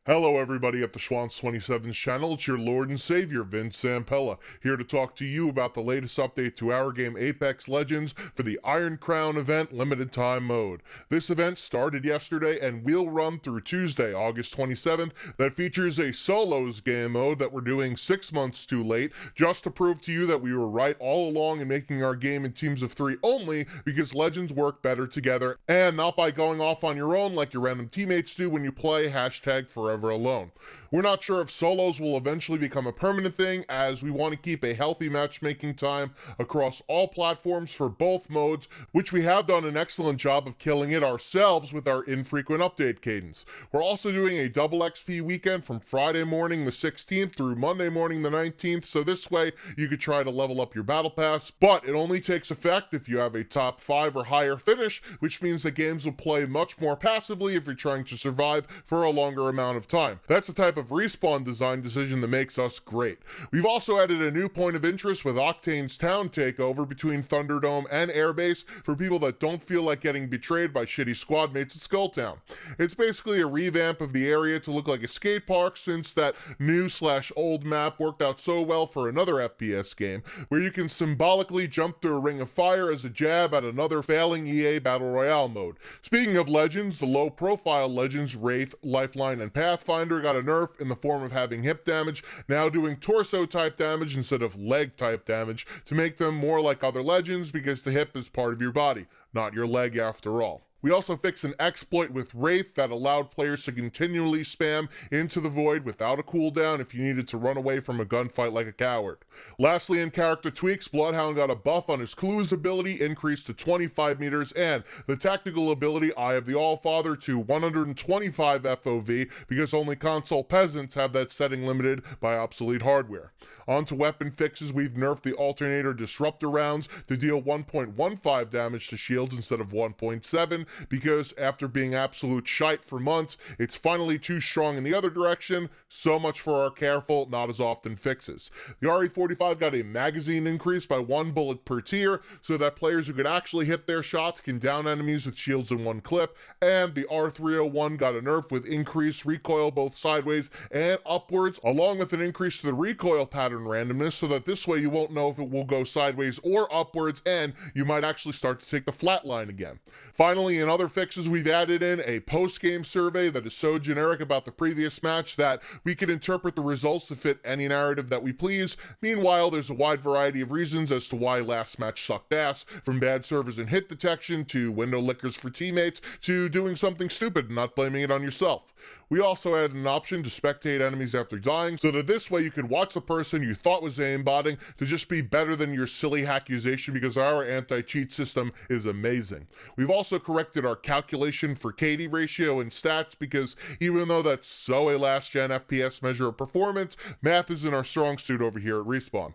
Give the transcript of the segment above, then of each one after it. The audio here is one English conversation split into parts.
Hello everybody at the Schwantz 27's channel, it's your Lord and Savior, Vince Zampella, here to talk to you about the latest update to our game Apex Legends for the Iron Crown event limited time mode. This event started yesterday and will run through Tuesday, August 27th, that features a solos game mode that we're doing 6 months too late, just to prove to you that we were right all along in making our game in teams of 3 only, because Legends work better together, and not by going off on your own like your random teammates do when you play #forever alone. We're not sure if solos will eventually become a permanent thing, as we want to keep a healthy matchmaking time across all platforms for both modes, which we have done an excellent job of killing it ourselves with our infrequent update cadence. We're also doing a double XP weekend from Friday morning the 16th through Monday morning the 19th, so this way you could try to level up your battle pass, but it only takes effect if you have a top 5 or higher finish, which means that games will play much more passively if you're trying to survive for a longer amount of time. That's the type of respawn design decision that makes us great. We've also added a new point of interest with Octane's town takeover between Thunderdome and Airbase for people that don't feel like getting betrayed by shitty squad mates at Skulltown. It's basically a revamp of the area to look like a skate park, since that new/old map worked out so well for another FPS game, where you can symbolically jump through a ring of fire as a jab at another failing EA Battle Royale mode. Speaking of Legends, the low-profile Legends, Wraith, Lifeline, and Pathfinder got a nerf in the form of having hip damage, now doing torso-type damage instead of leg-type damage, to make them more like other Legends, because the hip is part of your body, not your leg after all. We also fixed an exploit with Wraith that allowed players to continually spam into the void without a cooldown if you needed to run away from a gunfight like a coward. Lastly, in character tweaks, Bloodhound got a buff on his clues ability, increased to 25 meters, and the tactical ability Eye of the Allfather to 125 FOV, because only console peasants have that setting limited by obsolete hardware. On to weapon fixes, we've nerfed the alternator disruptor rounds to deal 1.15 damage to shields instead of 1.7, because after being absolute shite for months, it's finally too strong in the other direction. So much for our careful, not as often fixes. The RE45 got a magazine increase by 1 bullet per tier, so that players who could actually hit their shots can down enemies with shields in one clip, and the R301 got a nerf with increased recoil both sideways and upwards, along with an increase to the recoil pattern randomness, so that this way you won't know if it will go sideways or upwards, and you might actually start to take the flat line again. Finally, in other fixes, we've added in a post-game survey that is so generic about the previous match that we can interpret the results to fit any narrative that we please. Meanwhile, there's a wide variety of reasons as to why last match sucked ass, from bad servers and hit detection, to window lickers for teammates, to doing something stupid and not blaming it on yourself. We also added an option to spectate enemies after dying, so that this way you could watch the person you thought was aimbotting to just be better than your silly accusation, because our anti-cheat system is amazing. We've also corrected our calculation for KD ratio and stats, because even though that's so a last-gen FPS measure of performance, math isn't our strong suit over here at Respawn.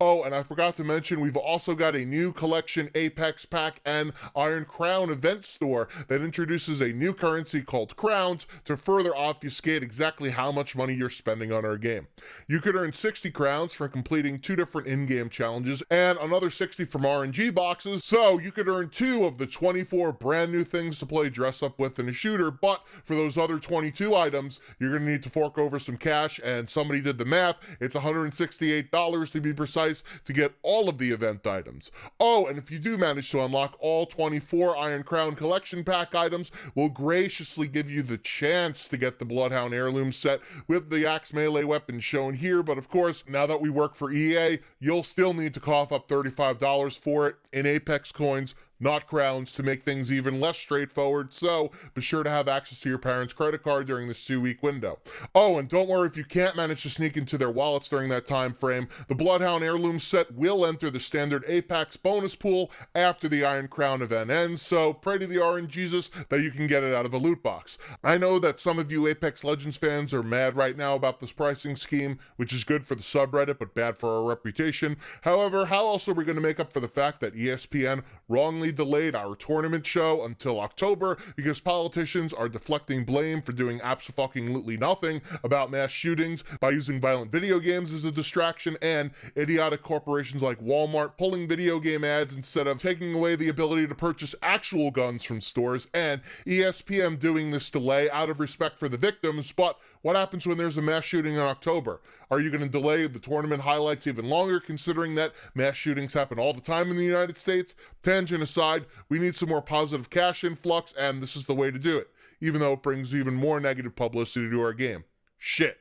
Oh, and I forgot to mention, we've also got a new collection Apex Pack and Iron Crown event store that introduces a new currency called Crowns to further obfuscate exactly how much money you're spending on our game. You could earn 60 crowns from completing 2 different in-game challenges and another 60 from RNG boxes, so you could earn 2 of the 24 brand new things to play dress up with in a shooter, but for those other 22 items, you're going to need to fork over some cash, and somebody did the math, it's $168 to be precise, to get all of the event items. Oh, and if you do manage to unlock all 24 Iron Crown collection pack items, we'll graciously give you the chance to get the Bloodhound heirloom set with the axe melee weapon shown here, but of course, now that we work for EA, you'll still need to cough up $35 for it in Apex coins, not crowns, to make things even less straightforward, so be sure to have access to your parents' credit card during this 2-week window. Oh, and don't worry if you can't manage to sneak into their wallets during that time frame. The Bloodhound heirloom set will enter the standard Apex bonus pool after the Iron Crown event ends, so pray to the RNGesus that you can get it out of a loot box. I know that some of you Apex Legends fans are mad right now about this pricing scheme, which is good for the subreddit but bad for our reputation. However, how else are we going to make up for the fact that ESPN wrongly delayed our tournament show until October because politicians are deflecting blame for doing abso-fucking-lutely nothing about mass shootings by using violent video games as a distraction, and idiotic corporations like Walmart pulling video game ads instead of taking away the ability to purchase actual guns from stores, and ESPN doing this delay out of respect for the victims, but What happens when there's a mass shooting in October? Are you going to delay the tournament highlights even longer, considering that mass shootings happen all the time in the United States? Tangent aside, we need some more positive cash influx, and this is the way to do it, even though it brings even more negative publicity to our game. Shit.